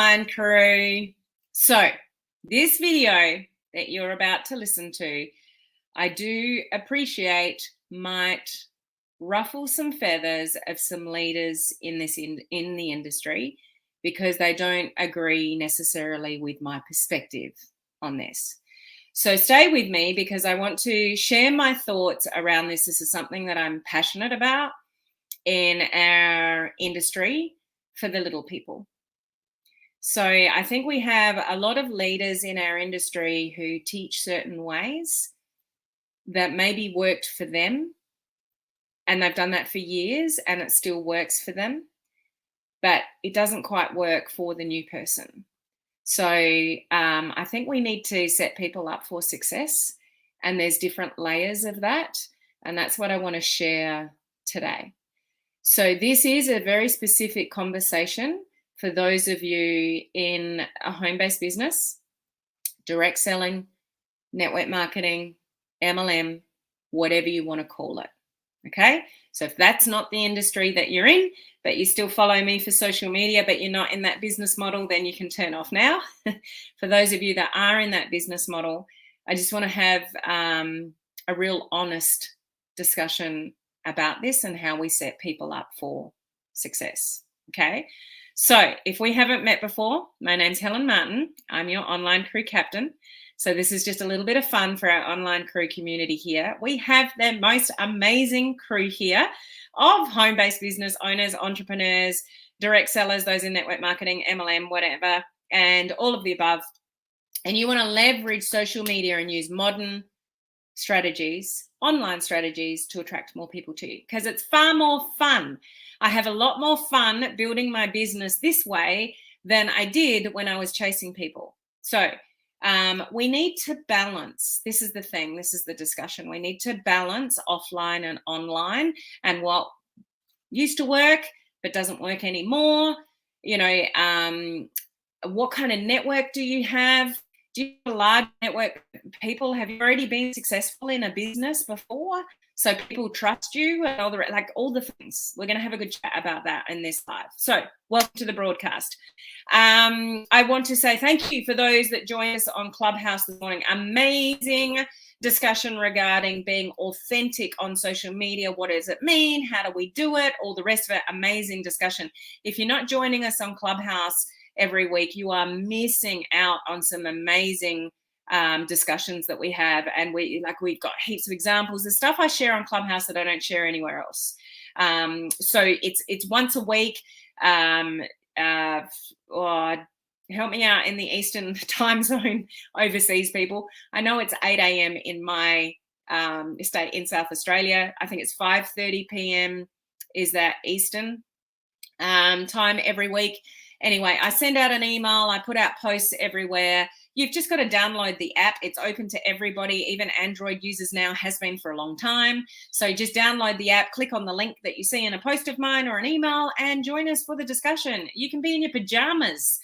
online crew. So this video that you're about to listen to, I do appreciate might ruffle some feathers of some leaders in the industry because they don't agree necessarily with my perspective on this. So stay with me because I want to share my thoughts around this. This is something that I'm passionate about in our industry for the little people. So I think we have a lot of leaders in our industry who teach certain ways that maybe worked for them, and they've done that for years and it still works for them, but it doesn't quite work for the new person. So I think we need to set people up for success, and there's different layers of that, and that's what I want to share today. So this is a very specific conversation for those of you in a home-based business, direct selling, network marketing, MLM, whatever you want to call it. Okay, so if that's not the industry that you're in, but you still follow me for social media, but you're not in that business model, then you can turn off now. For those of you that are in that business model, I just want to have a real honest discussion about this and how we set people up for success. Okay, so if we haven't met before, my name's Helen Martin. I'm your online crew captain. So this is just a little bit of fun for our online crew community here. We have the most amazing crew here of home-based business owners, entrepreneurs, direct sellers, those in network marketing, MLM, whatever, and all of the above. And you want to leverage social media and use modern strategies, online strategies, to attract more people to you, because it's far more fun. I have a lot more fun building my business this way than I did when I was chasing people. So we need to balance. This is the thing. This is the discussion. We need to balance offline and online, and what used to work but doesn't work anymore. You know, what kind of network do you have? Do you have a large network of people? Have you already been successful in a business before, so people trust you and all the things? We're going to have a good chat about that in this live. So welcome to the broadcast. I want to say thank you for those that joined us on Clubhouse this morning. Amazing discussion regarding being authentic on social media. What does it mean? How do we do it? All the rest of it. Amazing discussion. If you're not joining us on Clubhouse every week, you are missing out on some amazing discussions that we have, and we've got heaps of examples of stuff I share on Clubhouse that I don't share anywhere else. So it's once a week. Help me out in the Eastern time zone, overseas people. I know it's 8 a.m. in my state in South Australia. I think it's 5:30 p.m. is that Eastern time every week. Anyway, I send out an email. I put out posts everywhere. You've just got to download the app. It's open to everybody, even Android users now, has been for a long time. So just download the app, click on the link that you see in a post of mine or an email, and join us for the discussion. You can be in your pajamas.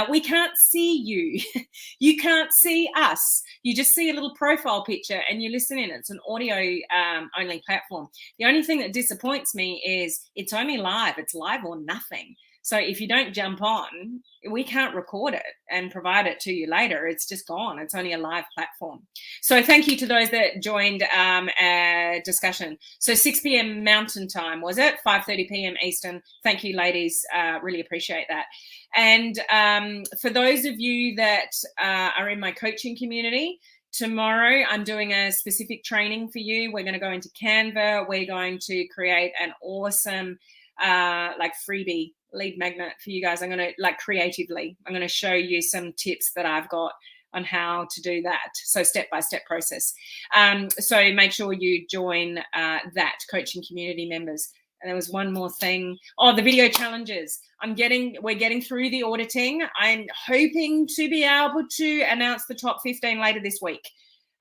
We can't see you. You can't see us. You just see a little profile picture and you listen in. It's an audio only platform. The only thing that disappoints me is it's only live. It's live or nothing. So if you don't jump on, we can't record it and provide it to you later. It's just gone. It's only a live platform. So thank you to those that joined our discussion. So 6 p.m. Mountain Time, was it? 5:30 p.m. Eastern. Thank you, ladies. Really appreciate that. And for those of you that are in my coaching community, tomorrow I'm doing a specific training for you. We're going to go into Canva. We're going to create an awesome freebie lead magnet for you guys. I'm going to creatively, I'm going to show you some tips that I've got on how to do that. So step-by-step process. So make sure you join that coaching community members. And there was one more thing. Oh, the video challenges. We're getting through the auditing. I'm hoping to be able to announce the top 15 later this week.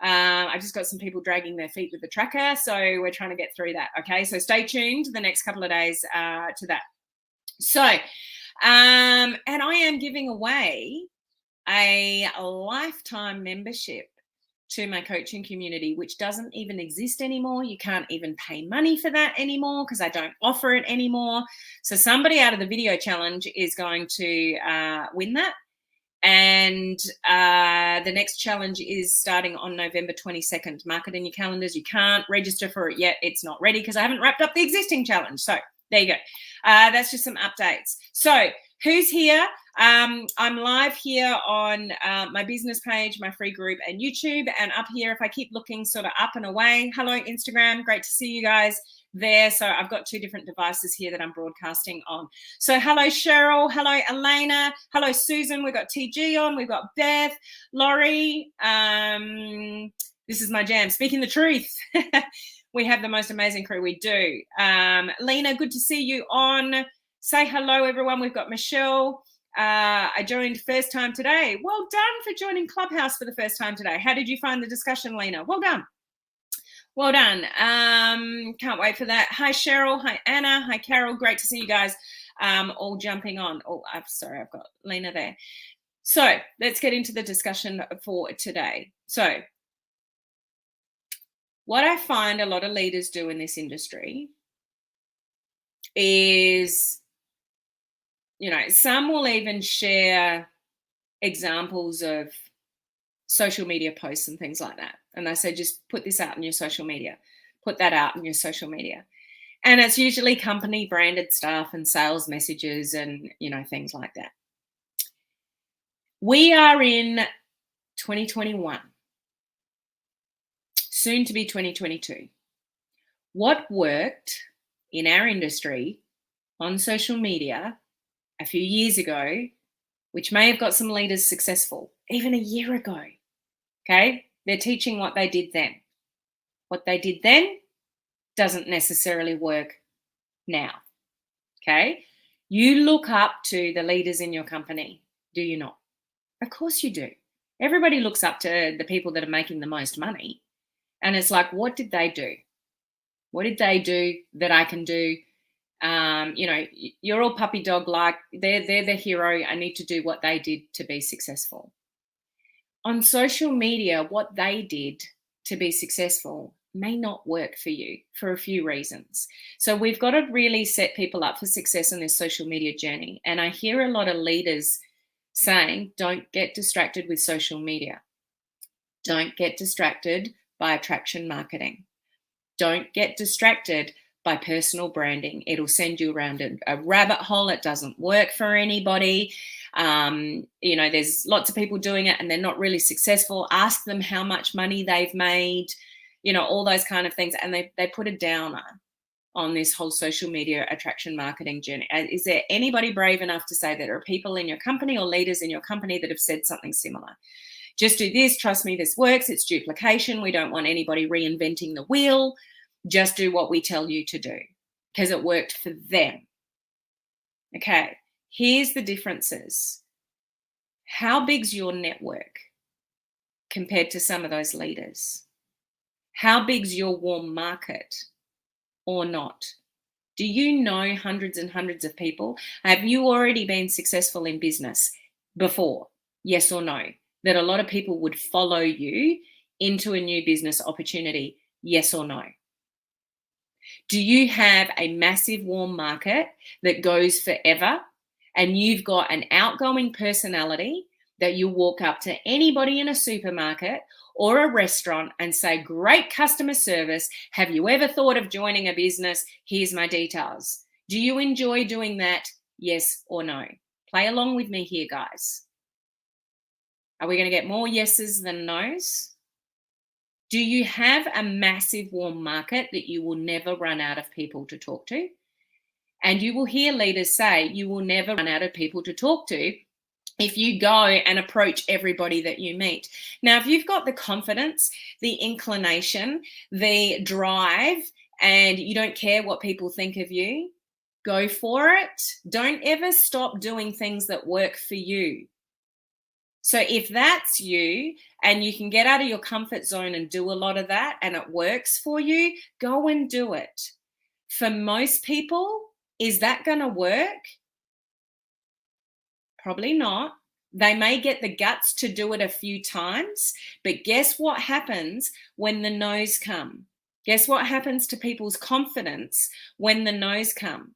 I've just got some people dragging their feet with the tracker, so we're trying to get through that. Okay, so stay tuned the next couple of days to that. So, and I am giving away a lifetime membership to my coaching community, which doesn't even exist anymore. You can't even pay money for that anymore because I don't offer it anymore. So somebody out of the video challenge is going to win that. And the next challenge is starting on November 22nd. Mark it in your calendars. You can't register for it yet. It's not ready because I haven't wrapped up the existing challenge. So there you go. That's just some updates. So who's here? I'm live here on my business page, my free group, and YouTube. And up here, if I keep looking sort of up and away, hello, Instagram. Great to see you guys there. So I've got two different devices here that I'm broadcasting on. So hello, Cheryl. Hello, Elena. Hello, Susan. We've got TG on. We've got Beth, Laurie. This is my jam. Speaking the truth. We have the most amazing crew. We do. Lena, good to see you on. Say hello, everyone. We've got Michelle. I joined first time today. Well done for joining Clubhouse for the first time today. How did you find the discussion, Lena? Well done. Well done. Can't wait for that. Hi, Cheryl. Hi, Anna. Hi, Carol. Great to see you guys all jumping on. Oh, I'm sorry. I've got Lena there. So let's get into the discussion for today. So what I find a lot of leaders do in this industry is, you know, some will even share examples of social media posts and things like that. And they say, just put this out in your social media, put that out in your social media. And it's usually company branded stuff and sales messages and, you know, things like that. We are in 2021, soon to be 2022. What worked in our industry on social media a few years ago, which may have got some leaders successful, even a year ago, okay? They're teaching what they did then. What they did then doesn't necessarily work now, okay? You look up to the leaders in your company, do you not? Of course you do. Everybody looks up to the people that are making the most money. And it's like, what did they do? What did they do that I can do? You know, you're all puppy dog like, they're the hero. I need to do what they did to be successful. On social media, what they did to be successful may not work for you for a few reasons. So we've got to really set people up for success in this social media journey. And I hear a lot of leaders saying, don't get distracted with social media. Don't get distracted by attraction marketing. Don't get distracted by personal branding. It'll send you around a rabbit hole. It doesn't work for anybody. You know, there's lots of people doing it and they're not really successful. Ask them how much money they've made, you know, all those kind of things. And they put a downer on this whole social media attraction marketing journey. Is there anybody brave enough to say that there are people in your company or leaders in your company that have said something similar? Just do this. Trust me, this works. It's duplication. We don't want anybody reinventing the wheel. Just do what we tell you to do because it worked for them. Okay, here's the differences. How big's your network compared to some of those leaders? How big's your warm market or not? Do you know hundreds and hundreds of people? Have you already been successful in business before? Yes or no? That a lot of people would follow you into a new business opportunity? Yes or no? Do you have a massive warm market that goes forever and you've got an outgoing personality that you walk up to anybody in a supermarket or a restaurant and say, great customer service. Have you ever thought of joining a business? Here's my details. Do you enjoy doing that? Yes or no? Play along with me here, guys. Are we going to get more yeses than nos? Do you have a massive warm market that you will never run out of people to talk to? And you will hear leaders say you will never run out of people to talk to if you go and approach everybody that you meet. Now, if you've got the confidence, the inclination, the drive, and you don't care what people think of you, go for it. Don't ever stop doing things that work for you. So if that's you and you can get out of your comfort zone and do a lot of that and it works for you, go and do it. For most people, is that going to work? Probably not. They may get the guts to do it a few times, but guess what happens when the no's come? Guess what happens to people's confidence when the no's come?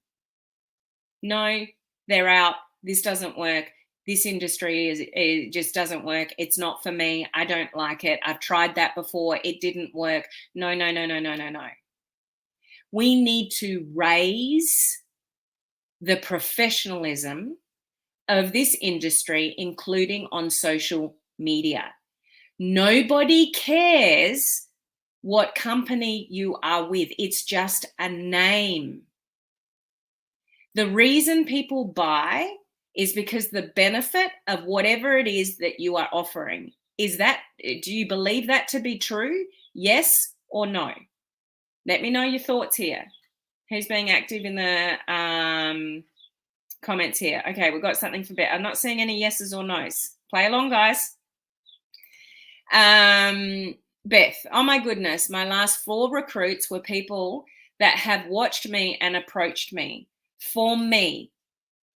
No, they're out. This doesn't work. This industry it just doesn't work. It's not for me. I don't like it. I've tried that before. It didn't work. No, no, no, no, no, no, no. We need to raise the professionalism of this industry, including on social media. Nobody cares what company you are with. It's just a name. The reason people buy is because the benefit of whatever it is that you are offering. Do you believe that to be true? Yes or no? Let me know your thoughts here. Who's being active in the comments here? Okay, we've got something for Beth. I'm not seeing any yeses or nos. Play along, guys. Beth, oh my goodness, my last 4 recruits were people that have watched me and approached me for me.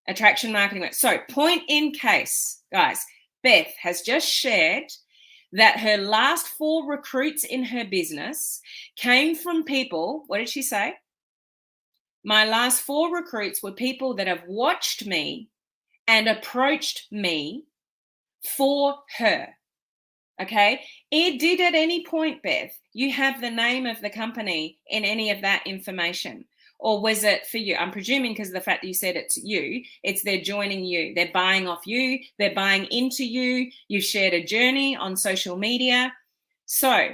Attraction marketing. So point in case, guys, Beth has just shared that her last 4 recruits in her business came from people, what did she say? My last 4 recruits were people that have watched me and approached me for her. Okay. It did at any point, Beth, you have the name of the company in any of that information? Or was it for you? I'm presuming because of the fact that you said it's you, it's they're joining you. They're buying off you. They're buying into you. You've shared a journey on social media. So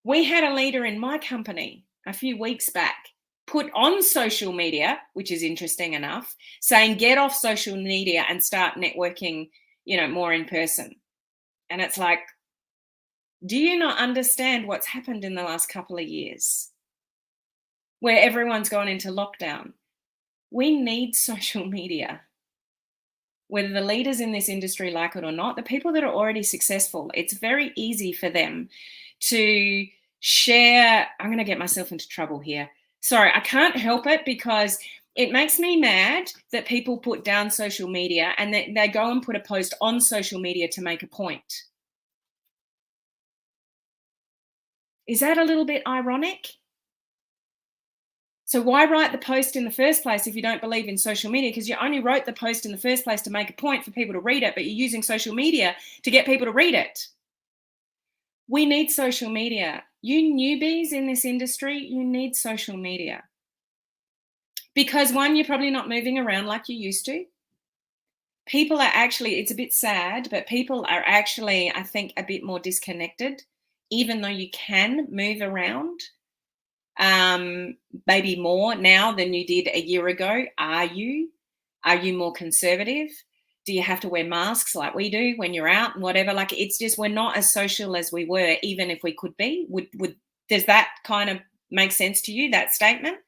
we had a leader in my company a few weeks back put on social media, which is interesting enough, saying get off social media and start networking, more in person. And it's like, do you not understand what's happened in the last couple of years where everyone's gone into lockdown? We need social media. Whether the leaders in this industry like it or not, the people that are already successful, it's very easy for them to share. I'm going to get myself into trouble here. Sorry, I can't help it because it makes me mad that people put down social media and they go and put a post on social media to make a point. Is that a little bit ironic? So why write the post in the first place if you don't believe in social media? Because you only wrote the post in the first place to make a point for people to read it, but you're using social media to get people to read it. We need social media. You newbies in this industry, you need social media. Because one, you're probably not moving around like you used to. People are actually, it's a bit sad, but people are actually, I think, a bit more disconnected, even though you can move around. Maybe more now than you did a year ago. Are you more conservative? Do you have to wear masks like we do when you're out and whatever? Like, it's just, we're not as social as we were, even if we could be. Does that kind of make sense to you, that statement?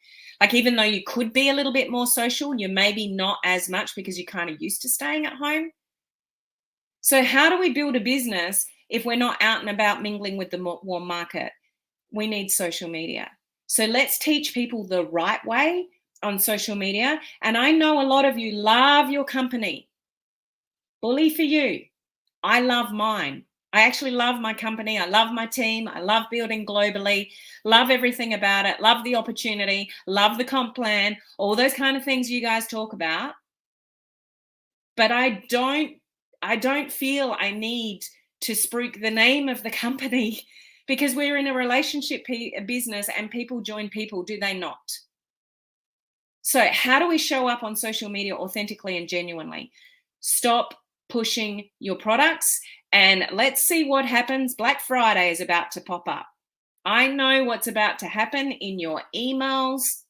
Like, even though you could be a little bit more social, you're maybe not as much because you're kind of used to staying at home. So how do we build a business if we're not out and about mingling with the warm market? We need social media. So let's teach people the right way on social media. And I know a lot of you love your company. Bully for you. I love mine. I actually love my company. I love my team. I love building globally. Love everything about it. Love the opportunity. Love the comp plan. All those kind of things you guys talk about. But I don't feel I need to spruik the name of the company because we're in a relationship business and people join people, do they not? So how do we show up on social media authentically and genuinely? Stop pushing your products and let's see what happens. Black Friday is about to pop up. I know what's about to happen in your emails,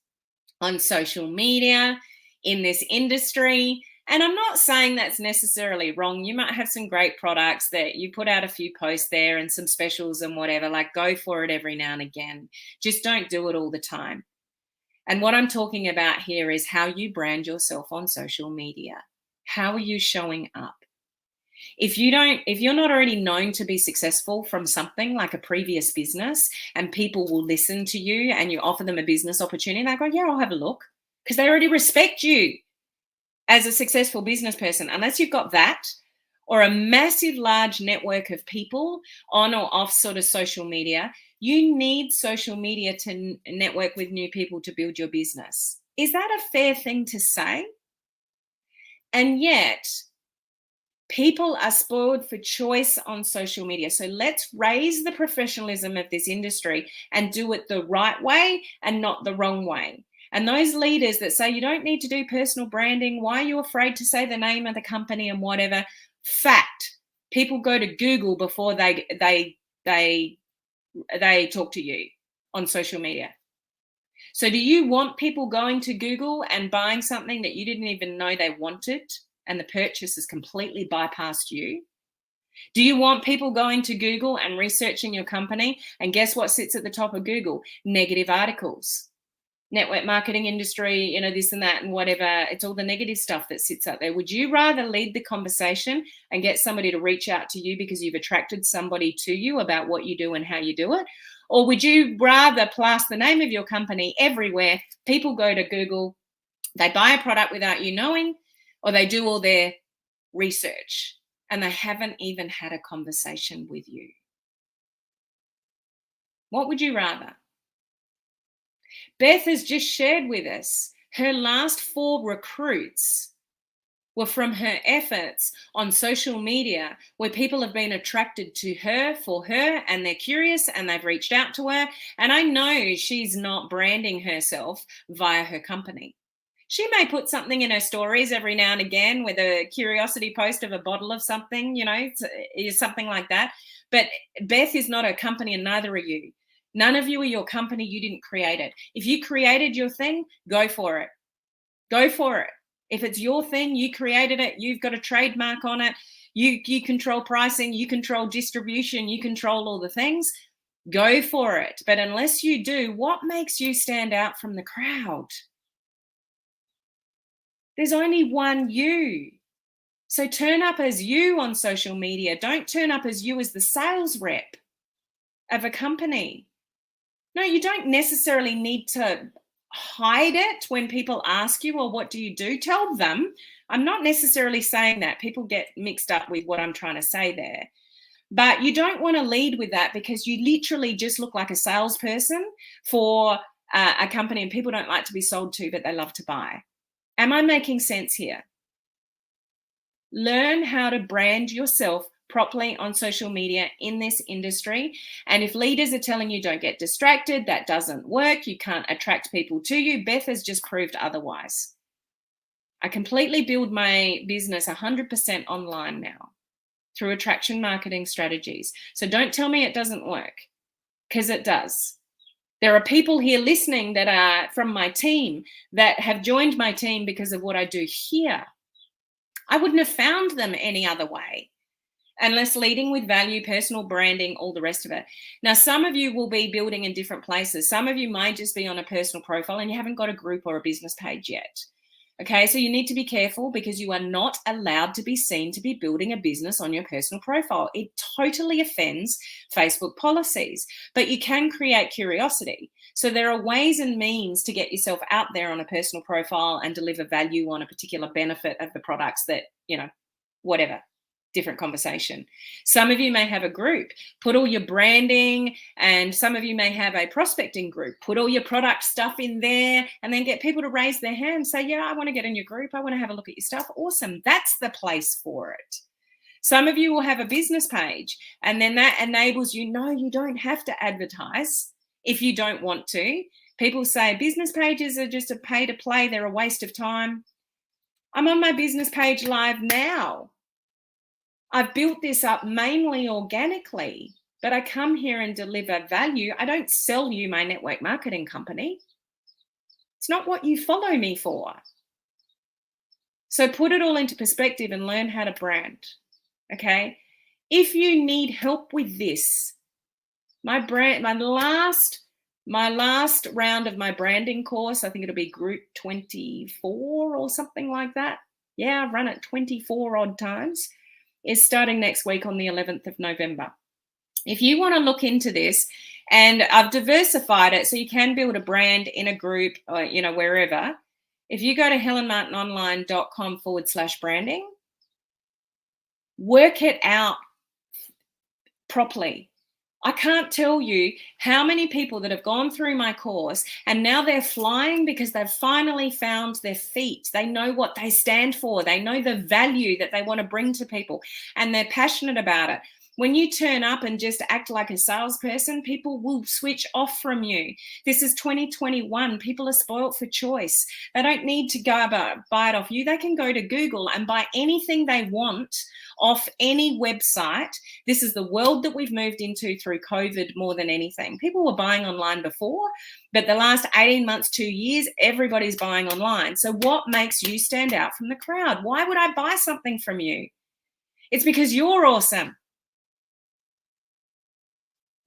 on social media, in this industry. And I'm not saying that's necessarily wrong. You might have some great products that you put out a few posts there and some specials and whatever, like go for it every now and again. Just don't do it all the time. And what I'm talking about here is how you brand yourself on social media. How are you showing up? If you're not already known to be successful from something like a previous business and people will listen to you and you offer them a business opportunity, they go, yeah, I'll have a look, because they already respect you as a successful business person. Unless you've got that, or a massive, large network of people on or off sort of social media. You need social media to network with new people to build your business. Is that a fair thing to say? And yet, people are spoiled for choice on social media. So let's raise the professionalism of this industry and do it the right way and not the wrong way. And those leaders that say you don't need to do personal branding, why are you afraid to say the name of the company and whatever? Fact. People go to Google before they talk to you on social media. So do you want people going to Google and buying something that you didn't even know they wanted and the purchase has completely bypassed you? Do you want people going to Google and researching your company? And guess what sits at the top of Google? Negative articles. Network marketing industry, this and that and whatever. It's all the negative stuff that sits up there. Would you rather lead the conversation and get somebody to reach out to you because you've attracted somebody to you about what you do and how you do it? Or would you rather plaster the name of your company everywhere? People go to Google, they buy a product without you knowing, or they do all their research and they haven't even had a conversation with you. What would you rather? Beth has just shared with us her last 4 recruits were from her efforts on social media where people have been attracted to her for her and they're curious and they've reached out to her. And I know she's not branding herself via her company. She may put something in her stories every now and again with a curiosity post of a bottle of something, something like that. But Beth is not a company and neither are you. None of you are your company. You didn't create it. If you created your thing, go for it. Go for it. If it's your thing, you created it, you've got a trademark on it, you control pricing, you control distribution, you control all the things, go for it. But unless you do, what makes you stand out from the crowd? There's only one you. So turn up as you on social media. Don't turn up as you as the sales rep of a company. No, you don't necessarily need to hide it when people ask you, well, what do you do? Tell them. I'm not necessarily saying that. People get mixed up with what I'm trying to say there. But you don't want to lead with that because you literally just look like a salesperson for a company and people don't like to be sold to, but they love to buy. Am I making sense here? Learn how to brand yourself properly on social media in this industry. And if leaders are telling you don't get distracted, that doesn't work, you can't attract people to you, Beth has just proved otherwise. I completely build my business 100% online now through attraction marketing strategies. So don't tell me it doesn't work, because it does. There are people here listening that are from my team that have joined my team because of what I do here. I wouldn't have found them any other way. Unless leading with value, personal branding, all the rest of it. Now, some of you will be building in different places. Some of you might just be on a personal profile and you haven't got a group or a business page yet. Okay, so you need to be careful because you are not allowed to be seen to be building a business on your personal profile. It totally offends Facebook policies, but you can create curiosity. So there are ways and means to get yourself out there on a personal profile and deliver value on a particular benefit of the products that, whatever. Different conversation. Some of you may have a group, put all your branding, and some of you may have a prospecting group, put all your product stuff in there and then get people to raise their hand, say, yeah, I want to get in your group. I want to have a look at your stuff. Awesome. That's the place for it. Some of you will have a business page and then that enables you, no, you don't have to advertise if you don't want to. People say business pages are just a pay to play. They're a waste of time. I'm on my business page live now. I've built this up mainly organically, but I come here and deliver value. I don't sell you my network marketing company. It's not what you follow me for. So put it all into perspective and learn how to brand, okay? If you need help with this, my last round of my branding course, I think it'll be group 24 or something like that. Yeah, I've run it 24 odd times. Is starting next week on the 11th of November. If you want to look into this, and I've diversified it so you can build a brand in a group or, wherever. If you go to helenmartinonline.com/branding, Work it out properly. I can't tell you how many people that have gone through my course and now they're flying because they've finally found their feet. They know what they stand for. They know the value that they want to bring to people, and they're passionate about it. When you turn up and just act like a salesperson, people will switch off from you. This is 2021. People are spoiled for choice. They don't need to go buy it off you. They can go to Google and buy anything they want off any website. This is the world that we've moved into through COVID more than anything. People were buying online before, but the last 18 months, 2 years, everybody's buying online. So what makes you stand out from the crowd? Why would I buy something from you? It's because you're awesome.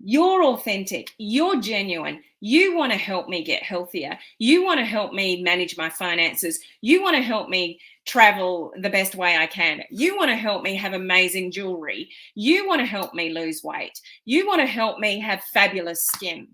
You're authentic. You're genuine. You want to help me get healthier. You want to help me manage my finances. You want to help me travel the best way I can. You want to help me have amazing jewelry. You want to help me lose weight. You want to help me have fabulous skin.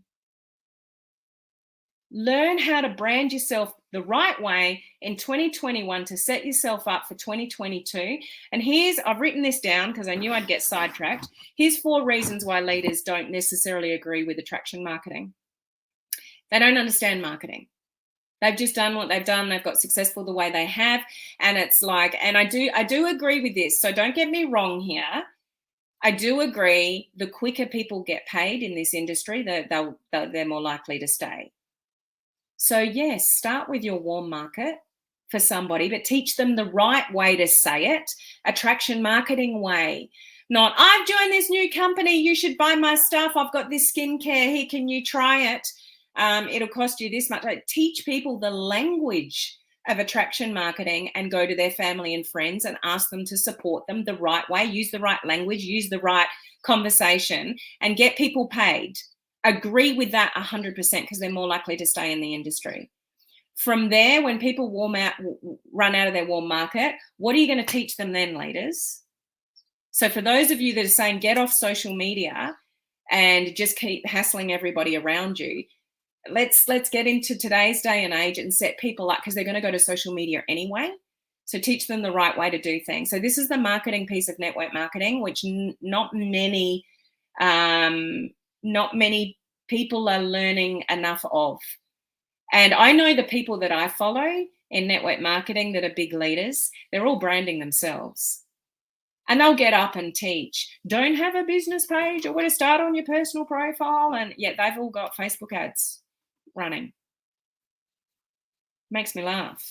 Learn how to brand yourself the right way in 2021 to set yourself up for 2022. And I've written this down because I knew I'd get sidetracked. Here's 4 reasons why leaders don't necessarily agree with attraction marketing. They don't understand marketing. They've just done what they've done. They've got successful the way they have. And it's like, and I do agree with this. So don't get me wrong here. I do agree. The quicker people get paid in this industry, they're more likely to stay. So yes, start with your warm market for somebody, but teach them the right way to say it, attraction marketing way. Not, I've joined this new company, you should buy my stuff, I've got this skincare, here, can you try it? It'll cost you this much. Teach people the language of attraction marketing and go to their family and friends and ask them to support them the right way, use the right language, use the right conversation, and get people paid. Agree with that 100% because they're more likely to stay in the industry. From there, when people run out of their warm market, what are you going to teach them then, leaders? So for those of you that are saying get off social media and just keep hassling everybody around you, let's get into today's day and age and set people up because they're going to go to social media anyway. So teach them the right way to do things. So this is the marketing piece of network marketing, which not many people are learning enough of. And I know the people that I follow in network marketing that are big leaders, they're all branding themselves. And they'll get up and teach, don't have a business page or where to start on your personal profile. And yet they've all got Facebook ads running. Makes me laugh.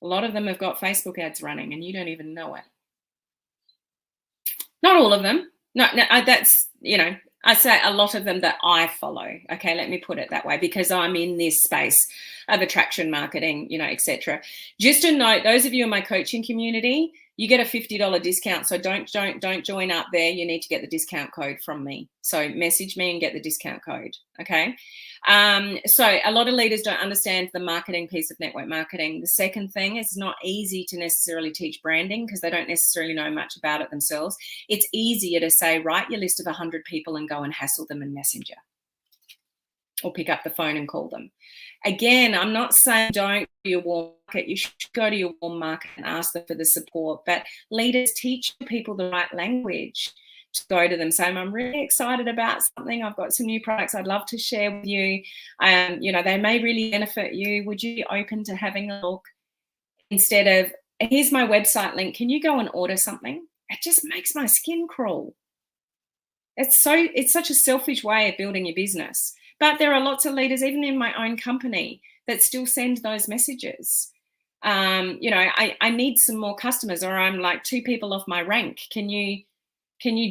A lot of them have got Facebook ads running and you don't even know it. Not all of them. No, that's, I say a lot of them that I follow. Okay, let me put it that way because I'm in this space of attraction marketing, etc. Just a note, those of you in my coaching community, you get a $50 discount. So don't join up there. You need to get the discount code from me. So message me and get the discount code. Okay. So a lot of leaders don't understand the marketing piece of network marketing. The second thing is not easy to necessarily teach branding because they don't necessarily know much about it themselves. It's easier to say, write your list of 100 people and go and hassle them in Messenger or pick up the phone and call them. Again, I'm not saying don't do your warm market. You should go to your warm market and ask them for the support. But leaders, teach people the right language to go to them. So I'm really excited about something. I've got some new products I'd love to share with you. They may really benefit you. Would you be open to having a look instead of, here's my website link. Can you go and order something? It just makes my skin crawl. It's such a selfish way of building your business. But there are lots of leaders, even in my own company, that still send those messages. I need some more customers, or I'm like 2 people off my rank. Can you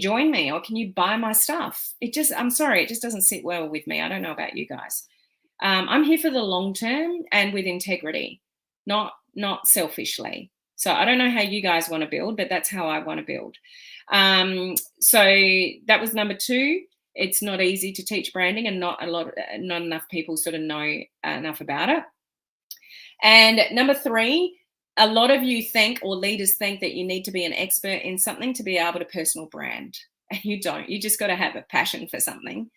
join me, or can you buy my stuff? I'm sorry, it just doesn't sit well with me. I don't know about you guys. I'm here for the long term and with integrity, not selfishly. So I don't know how you guys want to build, but that's how I want to build. So that was number 2. It's not easy to teach branding and not enough people sort of know enough about it. And number 3, a lot of you think, or leaders think, that you need to be an expert in something to be able to personal brand. And you don't. You just got to have a passion for something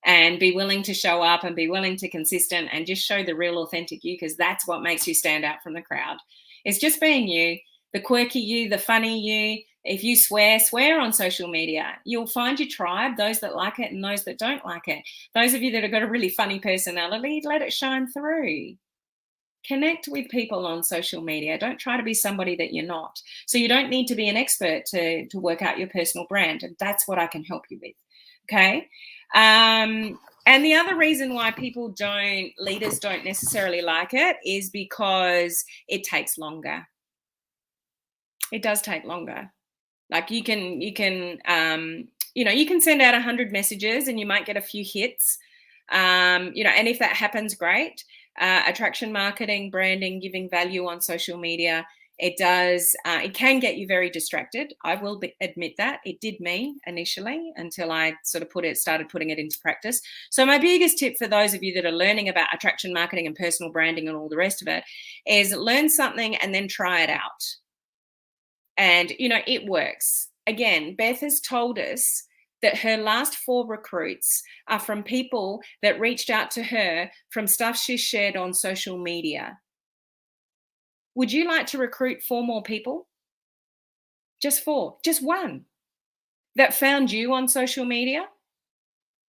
and be willing to show up and be willing to consistent and just show the real authentic you, because that's what makes you stand out from the crowd. It's just being you. The quirky you, the funny you. If you swear on social media. You'll find your tribe, those that like it and those that don't like it. Those of you that have got a really funny personality, let it shine through. Connect with people on social media. Don't try to be somebody that you're not. So you don't need to be an expert to work out your personal brand. And that's what I can help you with. Okay. And the other reason why leaders don't necessarily like it is because it takes longer. It does take longer. Like you can send out 100 messages and you might get a few hits. And if that happens, great. Attraction marketing, branding, giving value on social media, it can get you very distracted. I will admit that. It did me initially until I sort of started putting it into practice. So my biggest tip for those of you that are learning about attraction marketing and personal branding and all the rest of it is learn something and then try it out. And, it works. Again, Beth has told us that her last 4 recruits are from people that reached out to her from stuff she shared on social media. Would you like to recruit 4 more people? Just 4, just 1 that found you on social media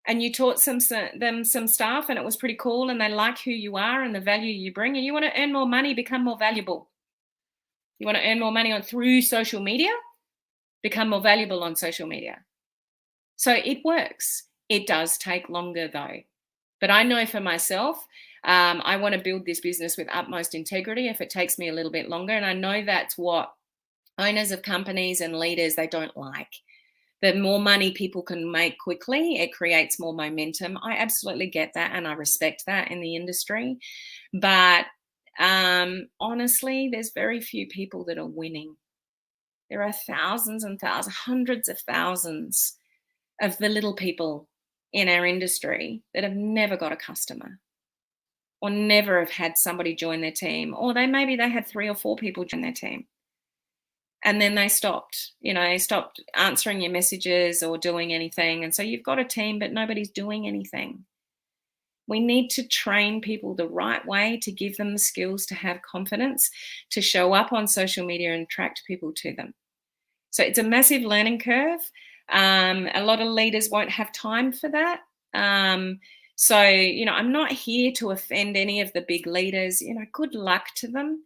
and you taught them some stuff and it was pretty cool and they like who you are and the value you bring and you want to earn more money, become more valuable. You want to earn more money through social media? Become more valuable on social media. So it works. It does take longer though. But I know for myself, I want to build this business with utmost integrity if it takes me a little bit longer. And I know that's what owners of companies and leaders, they don't like. The more money people can make quickly, it creates more momentum. I absolutely get that and I respect that in the industry. But honestly, there's very few people that are winning. There are thousands and thousands, hundreds of thousands of the little people in our industry that have never got a customer or never have had somebody join their team, or maybe they had 3 or 4 people join their team. And then they stopped answering your messages or doing anything. And so you've got a team, but nobody's doing anything. We need to train people the right way to give them the skills to have confidence, to show up on social media and attract people to them. So it's a massive learning curve. A lot of leaders won't have time for that. So I'm not here to offend any of the big leaders. Good luck to them.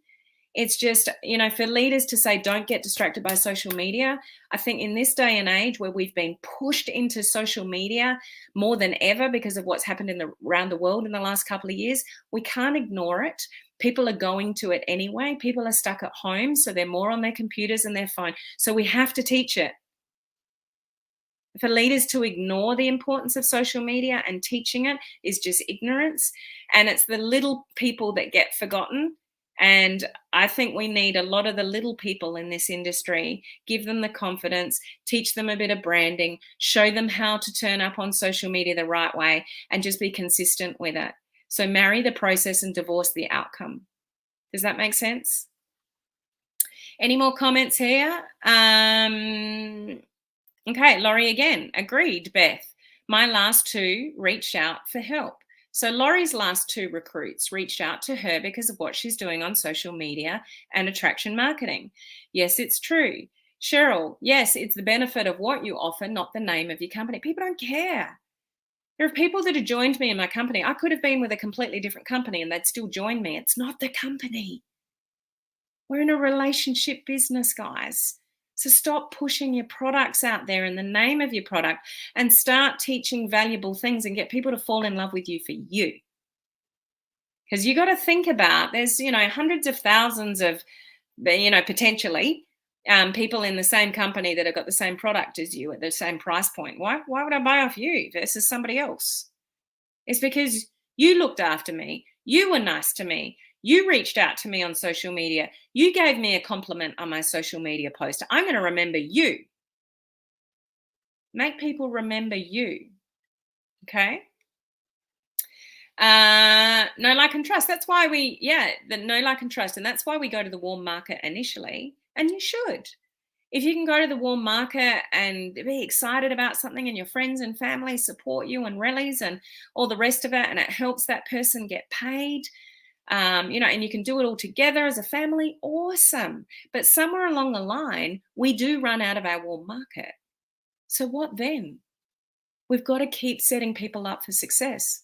It's just, for leaders to say, don't get distracted by social media. I think in this day and age where we've been pushed into social media more than ever because of what's happened around the world in the last couple of years, we can't ignore it. People are going to it anyway. People are stuck at home, so they're more on their computers and their phone. So we have to teach it. For leaders to ignore the importance of social media and teaching it is just ignorance. And it's the little people that get forgotten. And I think we need a lot of the little people in this industry, give them the confidence, teach them a bit of branding, show them how to turn up on social media the right way, and just be consistent with it. So marry the process and divorce the outcome. Does that make sense? Any more comments here? Okay, Laurie again. Agreed, Beth. My last 2 reached out for help. So Laurie's last 2 recruits reached out to her because of what she's doing on social media and attraction marketing. Yes, it's true. Cheryl, yes, it's the benefit of what you offer, not the name of your company. People don't care. There are people that have joined me in my company. I could have been with a completely different company and they'd still join me. It's not the company. We're in a relationship business, guys. So stop pushing your products out there in the name of your product and start teaching valuable things and get people to fall in love with you for you. Because you got to think about, there's, hundreds of thousands of, potentially people in the same company that have got the same product as you at the same price point. Why would I buy off you versus somebody else? It's because you looked after me. You were nice to me. You reached out to me on social media. You gave me a compliment on my social media post. I'm going to remember you. Make people remember you. Okay? No, like, and trust. That's why the know, like, and trust. And that's why we go to the warm market initially. And you should. If you can go to the warm market and be excited about something and your friends and family support you and rallies and all the rest of it, and it helps that person get paid, and you can do it all together as a family, awesome. But somewhere along the line, we do run out of our warm market. So what then? We've got to keep setting people up for success.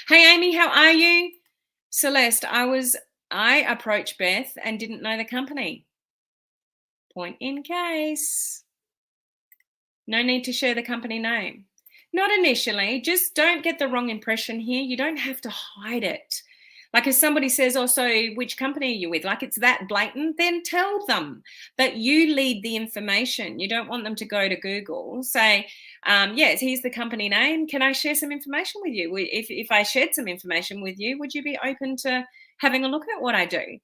Hey, Amy, how are you? Celeste, I approached Beth and didn't know the company. Point in case. No need to share the company name. Not initially. Just don't get the wrong impression here. You don't have to hide it. Like if somebody says, oh, so which company are you with? Like it's that blatant, then tell them that you lead the information. You don't want them to go to Google, say, yes, here's the company name. Can I share some information with you? If I shared some information with you, would you be open to having a look at what I do?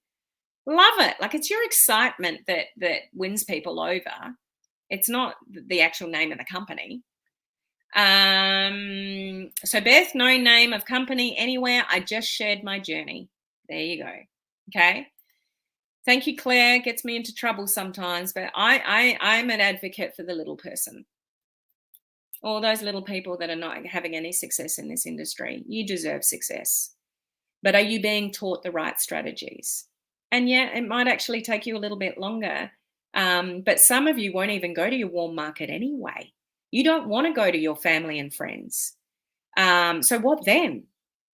Love it. Like it's your excitement that wins people over. It's not the actual name of the company. So Beth, no name of company anywhere. I just shared my journey. There you go. Okay. Thank you, Claire. Gets me into trouble sometimes, but I'm an advocate for the little person. All those little people that are not having any success in this industry. You deserve success. But are you being taught the right strategies? And yeah, it might actually take you a little bit longer. But some of you won't even go to your warm market anyway. You don't want to go to your family and friends. So what then?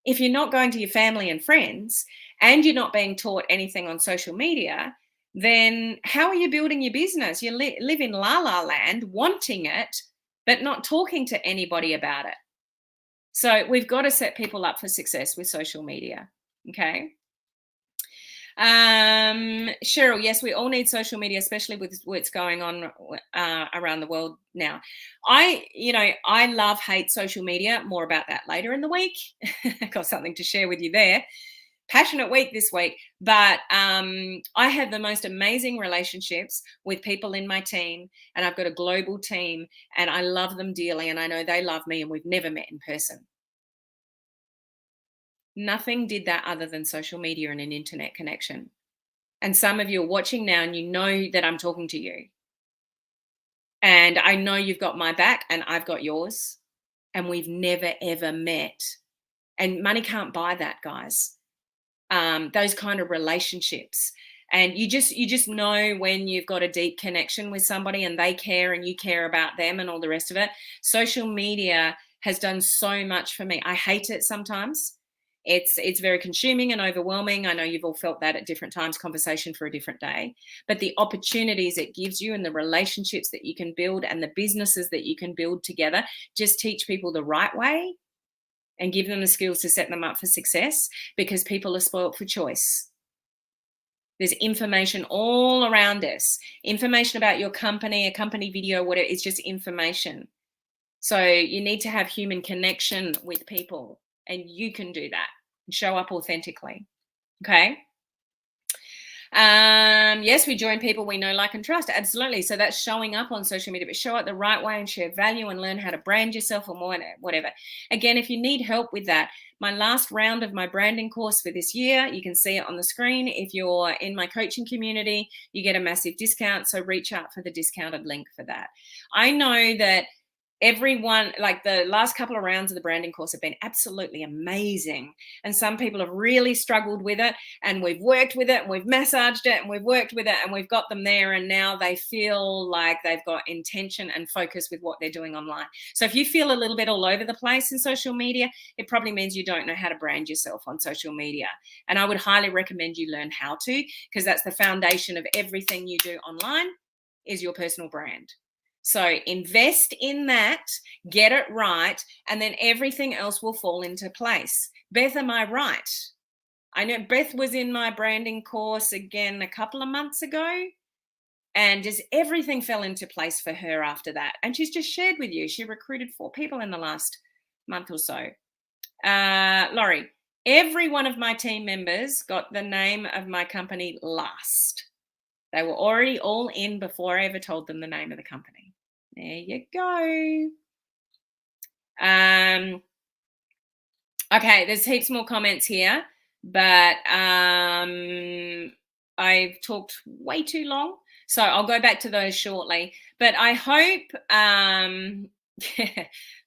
If you're not going to your family and friends and you're not being taught anything on social media, then how are you building your business? You live in la la land, wanting it, but not talking to anybody about it. So we've got to set people up for success with social media. Okay. Cheryl, yes, we all need social media, especially with what's going on around the world now. I love, hate social media. More about that later in the week. Got something to share with you there. Passionate week this week, but I have the most amazing relationships with people in my team, and I've got a global team, and I love them dearly, and I know they love me, and we've never met in person. Nothing did that other than social media and an internet connection. And some of you are watching now and you know that I'm talking to you. And I know you've got my back and I've got yours. And we've never, ever met. And money can't buy that, guys. Those kind of relationships. And you just know when you've got a deep connection with somebody and they care and you care about them and all the rest of it. Social media has done so much for me. I hate it sometimes. It's very consuming and overwhelming. I know you've all felt that at different times, conversation for a different day. But the opportunities it gives you and the relationships that you can build and the businesses that you can build together, just teach people the right way and give them the skills to set them up for success, because people are spoilt for choice. There's information all around us. Information about your company, a company video, whatever. It's just information. So you need to have human connection with people. And you can do that and show up authentically. Okay. Yes, we join people we know, like, and trust. Absolutely. So that's showing up on social media, but show up the right way and share value and learn how to brand yourself or more, whatever. Again, if you need help with that, my last round of my branding course for this year, you can see it on the screen. If you're in my coaching community, you get a massive discount. So reach out for the discounted link for that. I know that everyone, like the last couple of rounds of the branding course have been absolutely amazing. And some people have really struggled with it, and we've worked with it and we've massaged it and we've worked with it and we've got them there. And now they feel like they've got intention and focus with what they're doing online. So if you feel a little bit all over the place in social media, it probably means you don't know how to brand yourself on social media. And I would highly recommend you learn how to, because that's the foundation of everything you do online is your personal brand. So invest in that, get it right, and then everything else will fall into place. Beth, am I right? I know Beth was in my branding course again a couple of months ago, and just everything fell into place for her after that. And she's just shared with you, she recruited 4 people in the last month or so. Laurie, every one of my team members got the name of my company last. They were already all in before I ever told them the name of the company. There you go. Okay, there's heaps more comments here, but I've talked way too long, so I'll go back to those shortly. But I hope,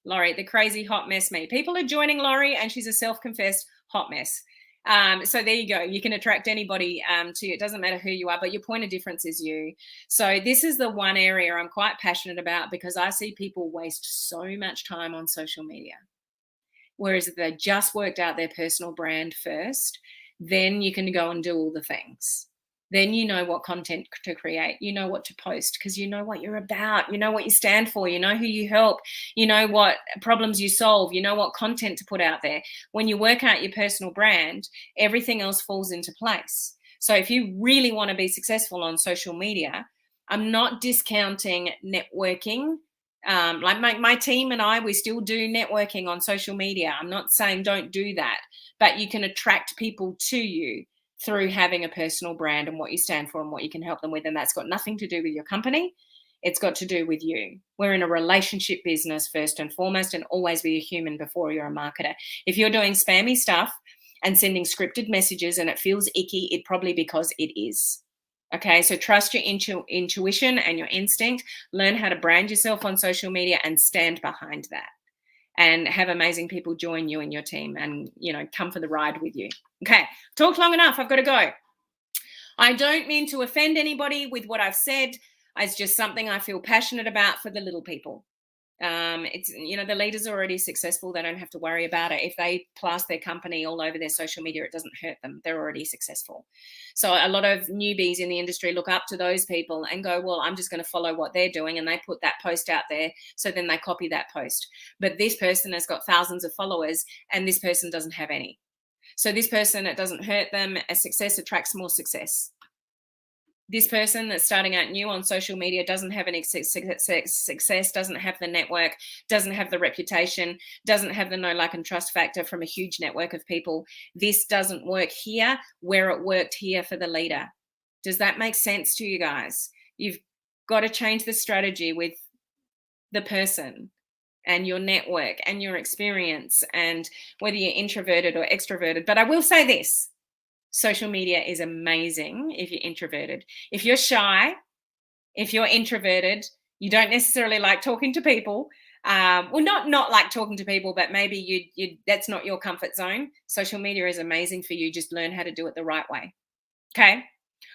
Laurie, the crazy hot mess me. People are joining Laurie, and she's a self-confessed hot mess. So there you go. You can attract anybody to you. It doesn't matter who you are, but your point of difference is you. So this is the one area I'm quite passionate about, because I see people waste so much time on social media. Whereas if they just worked out their personal brand first, then you can go and do all the things. Then you know what content to create, you know what to post, because you know what you're about, you know what you stand for, you know who you help, you know what problems you solve, you know what content to put out there. When you work out your personal brand, everything else falls into place. So if you really want to be successful on social media, I'm not discounting networking. Like my team and I, we still do networking on social media. I'm not saying don't do that, but you can attract people to you through having a personal brand and what you stand for and what you can help them with. And that's got nothing to do with your company. It's got to do with you. We're in a relationship business first and foremost, and always be a human before you're a marketer. If you're doing spammy stuff and sending scripted messages and it feels icky, it probably because it is. Okay, so trust your intuition and your instinct. Learn how to brand yourself on social media and stand behind that. And have amazing people join you and your team, and come for the ride with you. Okay, talked long enough. I've got to go. I don't mean to offend anybody with what I've said. It's just something I feel passionate about for the little people. It's the leaders are already successful. They don't have to worry about it. If they plaster their company all over their social media, it doesn't hurt them. They're already successful. So a lot of newbies in the industry look up to those people and go, well, I'm just going to follow what they're doing, and they put that post out there, so then they copy that post. But this person has got thousands of followers and this person doesn't have any. So this person, it doesn't hurt them. A success attracts more success. This person that's starting out new on social media doesn't have any success, doesn't have the network, doesn't have the reputation, doesn't have the know, like, and trust factor from a huge network of people. This doesn't work here where it worked here for the leader. Does that make sense to you guys? You've got to change the strategy with the person and your network and your experience, and whether you're introverted or extroverted. But I will say this. Social media is amazing if you're introverted. If you're shy, if you're introverted, you don't necessarily like talking to people. Well, not like talking to people, but maybe you that's not your comfort zone. Social media is amazing for you. Just learn how to do it the right way. Okay.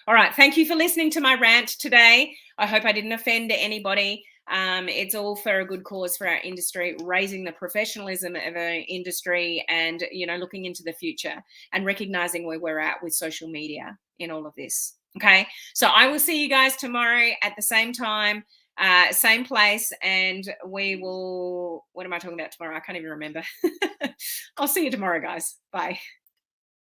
All right. Thank you for listening to my rant today. I hope I didn't offend anybody. It's all for a good cause for our industry, raising the professionalism of our industry, and looking into the future and recognizing where we're at with social media in all of this. Okay, so I will see you guys tomorrow at the same time, same place, and we will. What am I talking about tomorrow? I can't even remember. I'll see you tomorrow, guys. Bye.